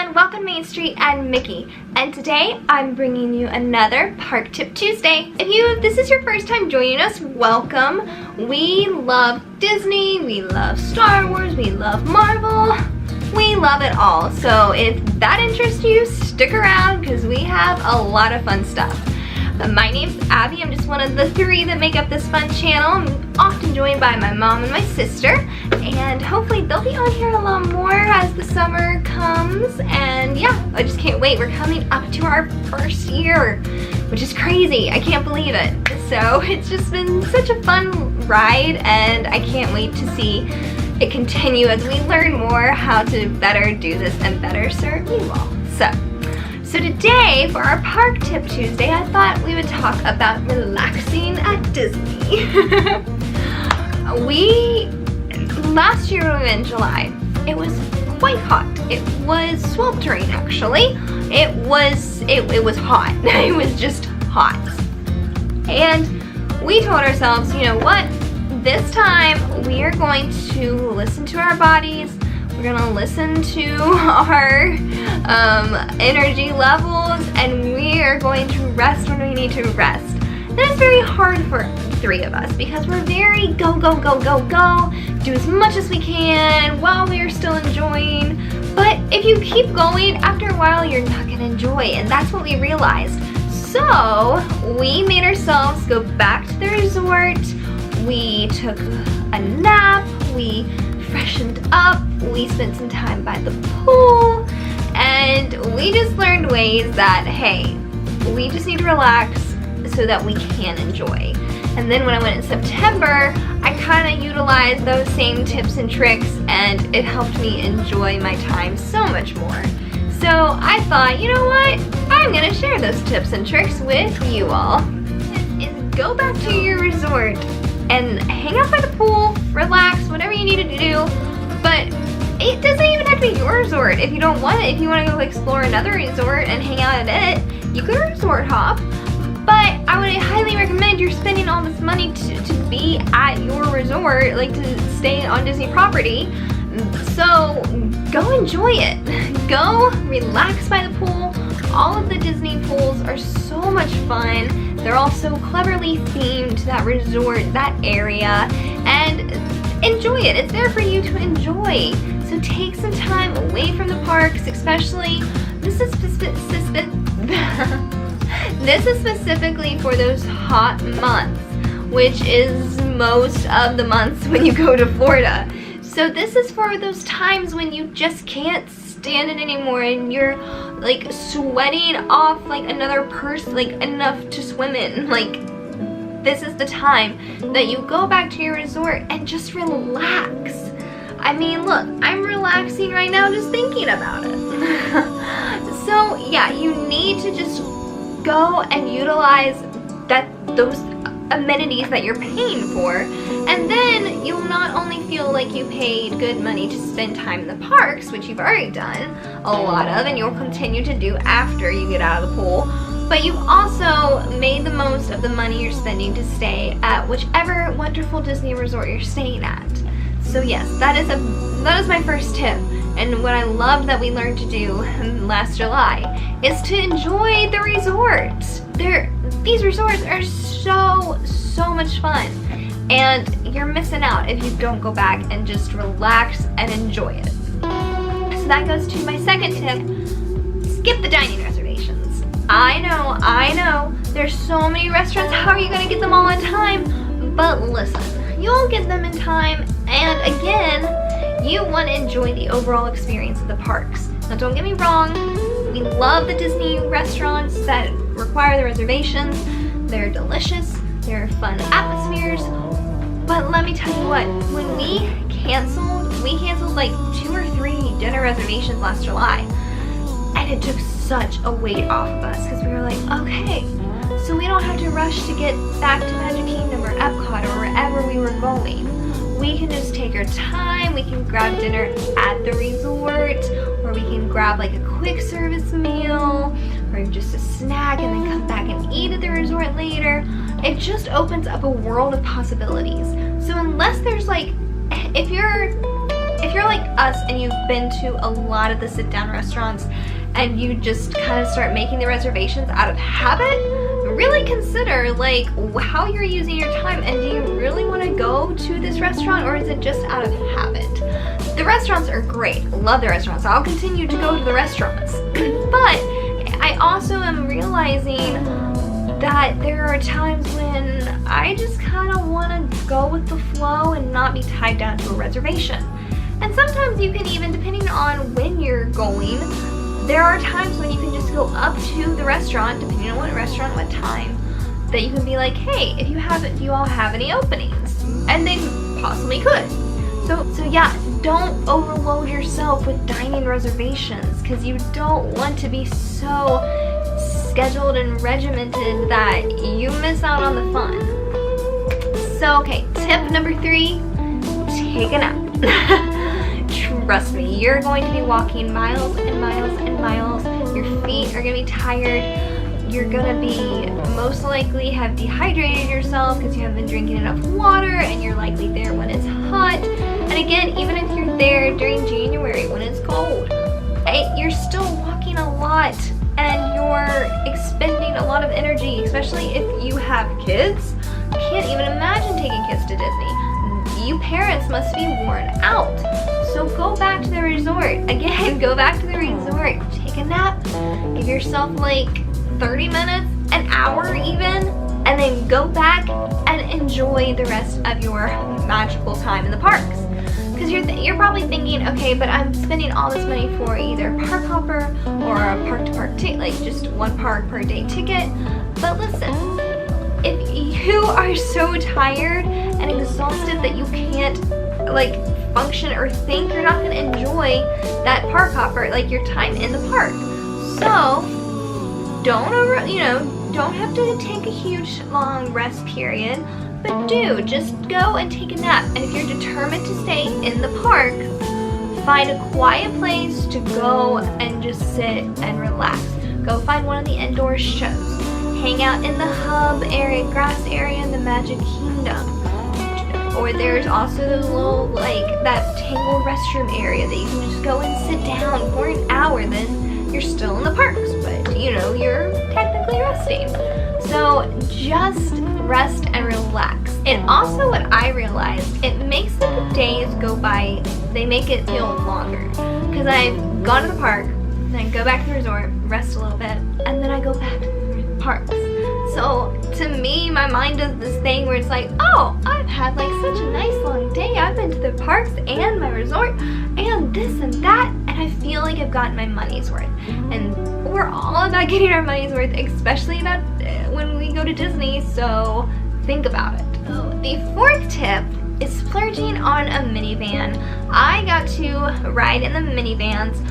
everyone, welcome to Main Street and Mickey, and today I'm bringing you another Park Tip Tuesday. If this is your first time joining us, welcome. We love Disney, we love Star Wars, we love Marvel, we love it all. So if that interests you, stick around because we have a lot of fun stuff. My name's Abby. I'm just one of the three that make up this fun channel. I'm often joined by my mom and my sister, and hopefully they'll be on here a lot more as the summer comes. And yeah, I just can't wait. We're coming up to our first year, which is crazy. I can't believe it. So it's just been such a fun ride, and I can't wait to see it continue as we learn more how to better do this and better serve you all. So today, for our Park Tip Tuesday, I thought we would talk about relaxing at Disney. Last year we went in July. It was quite hot. It was sweltering, actually. It was hot. It was just hot. And we told ourselves, you know what? This time we are going to listen to our bodies. We're gonna listen to our energy levels, and we are going to rest when we need to rest. That is very hard for three of us because we're very go, go, go, go, go, do as much as we can while we are still enjoying. But if you keep going, after a while you're not gonna enjoy, and that's what we realized. So we made ourselves go back to the resort. We took a nap, we freshened up, we spent some time by the pool, and we just learned ways that, hey, we just need to relax so that we can enjoy. And then when I went in September, I kind of utilized those same tips and tricks, and it helped me enjoy my time so much more. So I thought, you know what, I'm gonna share those tips and tricks with you all. And go back to your resort and hang out by the pool, relax, whatever you need to do. But it doesn't even have to be your resort if you don't want it. If you want to go explore another resort and hang out at it, you could resort hop. But I would highly recommend you're spending all this money to be at your resort, like to stay on Disney property. So go enjoy it. Go relax by the pool. All of the Disney pools are so much fun. They're all so cleverly themed to that resort, that area, and enjoy it. It's there for you to enjoy. So take some time away from the parks, especially, this is specifically for those hot months, which is most of the months when you go to Florida. So this is for those times when you just can't stand it anymore and you're like sweating off like another person, like enough to swim in. Like, this is the time that you go back to your resort and just relax. I mean, look, I'm relaxing right now just thinking about it. So yeah, you need to just go and utilize those amenities that you're paying for, and then you'll not only feel like you paid good money to spend time in the parks, which you've already done a lot of and you'll continue to do after you get out of the pool, but you've also made the most of the money you're spending to stay at whichever wonderful Disney resort you're staying at. So yes, that is my first tip, and what I loved that we learned to do last July is to enjoy the resorts. These resorts are so much fun, and you're missing out if you don't go back and just relax and enjoy it. So that goes to my second tip: skip the dining reservations. I know, there's so many restaurants. How are you gonna get them all in time? But listen, you'll get them in time, and again, you want to enjoy the overall experience of the parks. Now don't get me wrong, we love the Disney restaurants that require the reservations. They're delicious, they're fun atmospheres, but let me tell you what, when we canceled like 2 or 3 dinner reservations last July, and it took such a weight off of us because we were like, okay, so we don't have to rush to get back to Magic Kingdom or Epcot or wherever we were going. We can just take our time, we can grab dinner at the resort, or we can grab like a quick service meal, or just a snack and then come back and eat at the resort later. It just opens up a world of possibilities. So unless there's like, if you're if you're like us and you've been to a lot of the sit-down restaurants and you just kind of start making the reservations out of habit, really consider like how you're using your time, and do you really want to go to this restaurant, or is it just out of habit? The restaurants are great. Love the restaurants. I'll continue to go to the restaurants. But I also am realizing that there are times when I just kind of want to go with the flow and not be tied down to a reservation. And sometimes you can even, depending on when you're going, there are times when you can just go up to the restaurant, depending on what restaurant, what time, that you can be like, hey, do you all have any openings? And they possibly could. So yeah, don't overload yourself with dining reservations, because you don't want to be so scheduled and regimented that you miss out on the fun. So okay, tip number 3, take a nap. Trust me, you're going to be walking miles and miles and miles. Your feet are going to be tired. You're going to be most likely have dehydrated yourself because you haven't been drinking enough water, and you're likely there when it's hot. And again, even if you're there during January when it's cold, you're still walking a lot and you're expending a lot of energy, especially if you have kids. Can't even imagine taking kids to Disney. You parents must be worn out. So go back to the resort. Again, go back to the resort. Take a nap. Give yourself like 30 minutes, an hour even, and then go back and enjoy the rest of your magical time in the parks. Because you're probably thinking, okay, but I'm spending all this money for either a park hopper or a park-to-park ticket, like just one park per day ticket. But listen, if you are so tired and exhausted that you can't like function or think, you're not going to enjoy that park hopper, like your time in the park. So don't have to take a huge long rest period, but just go and take a nap. And if you're determined to stay in the park, find a quiet place to go and just sit and relax. Go find one of the indoor shows. Hang out in the hub area, grass area in the Magic Kingdom. Or there's also those little, like, that tangled restroom area that you can just go and sit down for an hour. Then you're still in the parks, but you're technically resting. So just rest and relax. And also what I realized, it makes the days go by, they make it feel longer. Because I've gone to the park, then go back to the resort, rest a little bit, and then I go back to the parks. So to me, my mind does this thing where it's like, oh, I've had like such a nice long day. I've been to the parks and my resort and this and that, and I feel like I've gotten my money's worth. And we're all about getting our money's worth, especially about when we go to Disney, so think about it. So the 4th tip is splurging on a minivan. I got to ride in the minivans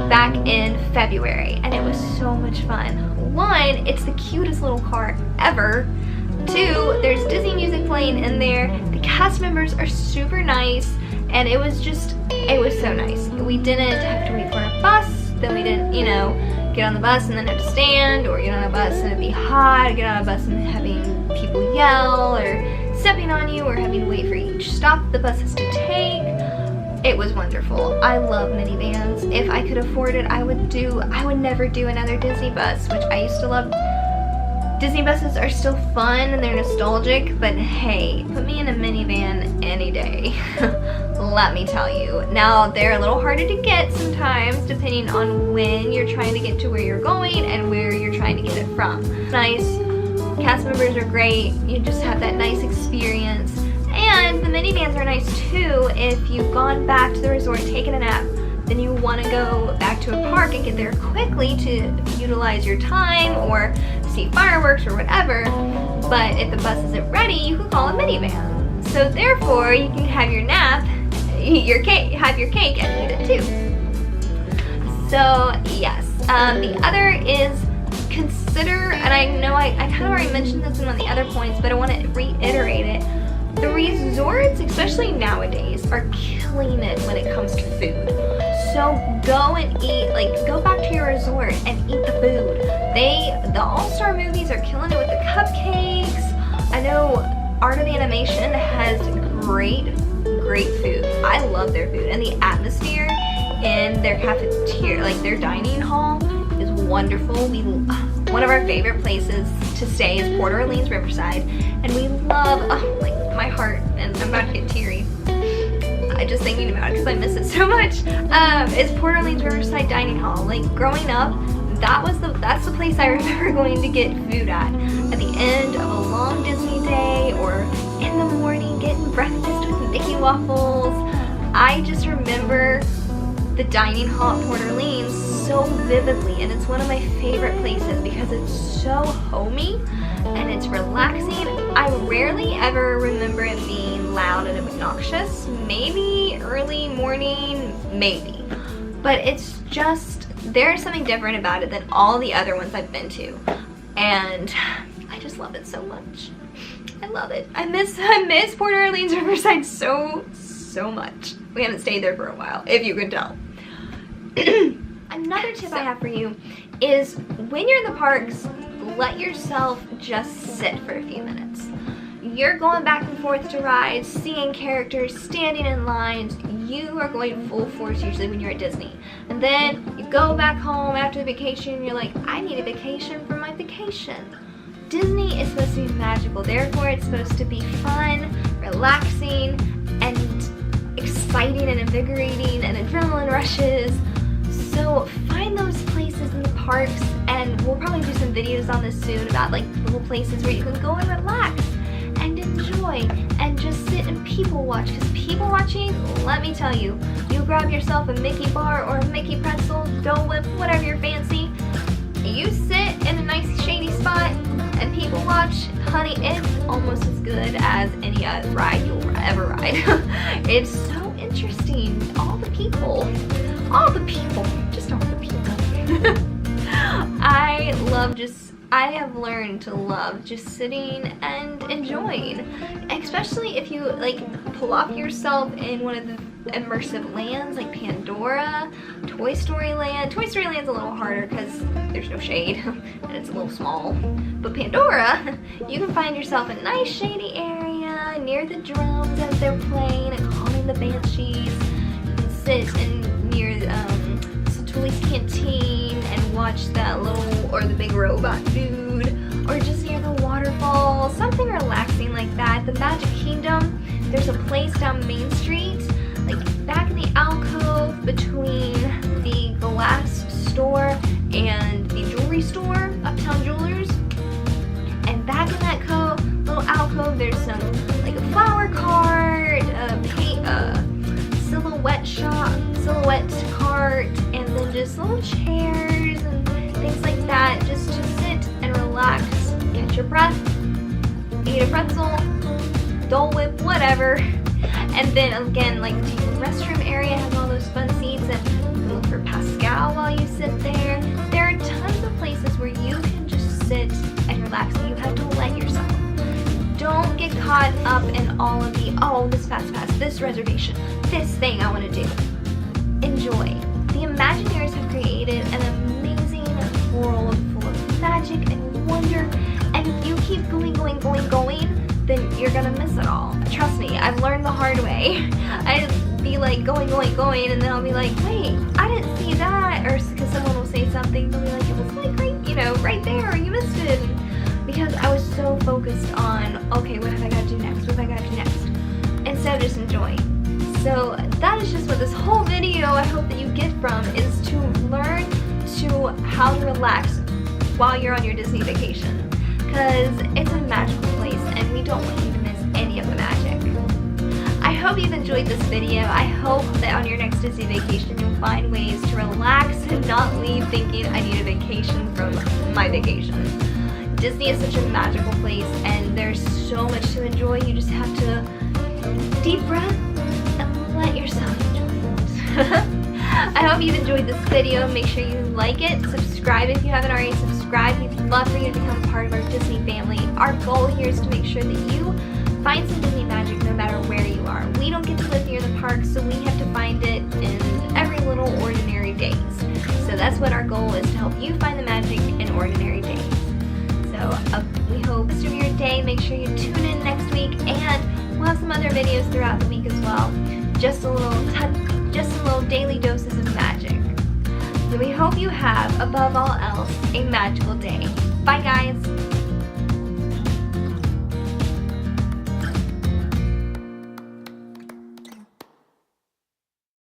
back in February, and it was so much fun. 1, it's the cutest little car ever. 2, there's Disney music playing in there. The cast members are super nice, and it was so nice. We didn't have to wait for a bus, then we didn't, get on the bus and then have to stand, or get on a bus and it'd be hot, get on a bus and having people yell, or stepping on you, or having to wait for each stop the bus has to take. It was wonderful. I love minivans. If I could afford it, I would never do another Disney bus, which I used to love. Disney buses are still fun and they're nostalgic, but hey, put me in a minivan any day. Let me tell you. Now, they're a little harder to get sometimes, depending on when you're trying to get to where you're going and where you're trying to get it from. Nice. Cast members are great. You just have that nice experience. And the minivans are nice too if you've gone back to the resort, taken a nap, then you want to go back to a park and get there quickly to utilize your time or see fireworks or whatever. But if the bus isn't ready, you can call a minivan. So therefore, you can have your nap, have your cake and eat it too. So yes, the other is consider, and I know I kind of already mentioned this in one of the other points, but I want to reiterate it. The resorts, especially nowadays, are killing it when it comes to food. So go and eat, go back to your resort and eat the food. The All-Star movies are killing it with the cupcakes. I know Art of Animation has great great food. I love their food, and the atmosphere in their cafeteria, like their dining hall, is wonderful. One of our favorite places to stay is Port Orleans Riverside, and we love, like my heart, and I'm about to get teary. I just thinking about it because I miss it so much. Is Port Orleans Riverside Dining Hall. Like growing up, that's the place I remember going to get food at the end of a long Disney day, or in the morning getting breakfast with Mickey waffles. I just remember the dining hall at Port Orleans so vividly, and it's one of my favorite places because it's so homey and it's relaxing. I rarely ever remember it being loud and obnoxious. Maybe early morning, maybe. But it's just, there's something different about it than all the other ones I've been to. And I just love it so much. I love it. I miss Port Orleans Riverside so much. We haven't stayed there for a while, if you can tell. Another tip I have for you is when you're in the parks, let yourself just sit for a few minutes. You're going back and forth to rides, seeing characters, standing in lines. You are going full force usually when you're at Disney. And then you go back home after the vacation and you're like, I need a vacation for my vacation. Disney is supposed to be magical, therefore it's supposed to be fun, relaxing, and exciting and invigorating, and adrenaline rushes. So find those places in the parks, and we'll probably do some videos on this soon about like little places where you can go and relax and enjoy and just sit and people watch. Because people watching, let me tell you, you grab yourself a Mickey bar or a Mickey pretzel, Dole Whip, whatever you're fancy, you sit in a nice shady spot and people watch, honey, it's almost as good as any ride you'll ever ride. It's so interesting. All the people, just all the people. I have learned to love just sitting and enjoying, especially if you like plop yourself in one of the immersive lands like Pandora, Toy Story Land. Toy Story Land's a little harder because there's no shade and it's a little small. But Pandora, you can find yourself a nice shady area near the drums as they're playing and calming the banshees. You can sit near Satouli's canteen and watch that little, or the big robot dude, or just near the waterfall, something relaxing like that. The Magic Kingdom, there's a place down Main Street, like back in the alcove between the glass store and the jewelry store, Uptown Jewelers. And back in that little alcove, there's some like a flower cart, silhouette cart, and then just little chairs and things like that, just to sit and relax, catch your breath, eat a pretzel, Dole Whip, whatever. And then again, like the restroom area has all those fun seats, and you can look for Pascal while you sit there. There are tons of places where you can just sit and relax, and you have to let yourself. Don't get caught up in all of the, oh, this fast pass, this reservation, this thing I want to do. Enjoy. The Imagineers have created an amazing world full of magic and wonder, and if you keep going, then you're gonna miss it all. Trust me, I've learned the hard way. I'd be like going, and then I'll be like, wait, I didn't see that, or because someone will say something, they'll be like, it was like right there, or you missed it. Because I was so focused on, okay, what have I got to do next? What have I got to do next? Instead of just enjoying. So that is just what this whole video I hope that you get from, is to learn to how to relax while you're on your Disney vacation. Because it's a magical place and we don't want you to miss any of the magic. I hope you've enjoyed this video. I hope that on your next Disney vacation you'll find ways to relax and not leave thinking I need a vacation from my vacation. Disney is such a magical place and there's so much to enjoy. You just have to deep breath and let yourself enjoy it. I hope you've enjoyed this video. Make sure you like it, subscribe if you haven't already subscribed. We'd love for you to become part of our Disney family. Our goal here is to make sure that you find some Disney magic no matter where you are. We don't get to live near the park, so we have to find it in every little ordinary days. So that's what our goal is, to help you find the magic in ordinary days. So we hope the rest of your day. Make sure you tune in next week, and we'll have some some other videos throughout the week as well. Just a little daily doses of magic. So we hope you have, above all else, a magical day. Bye guys!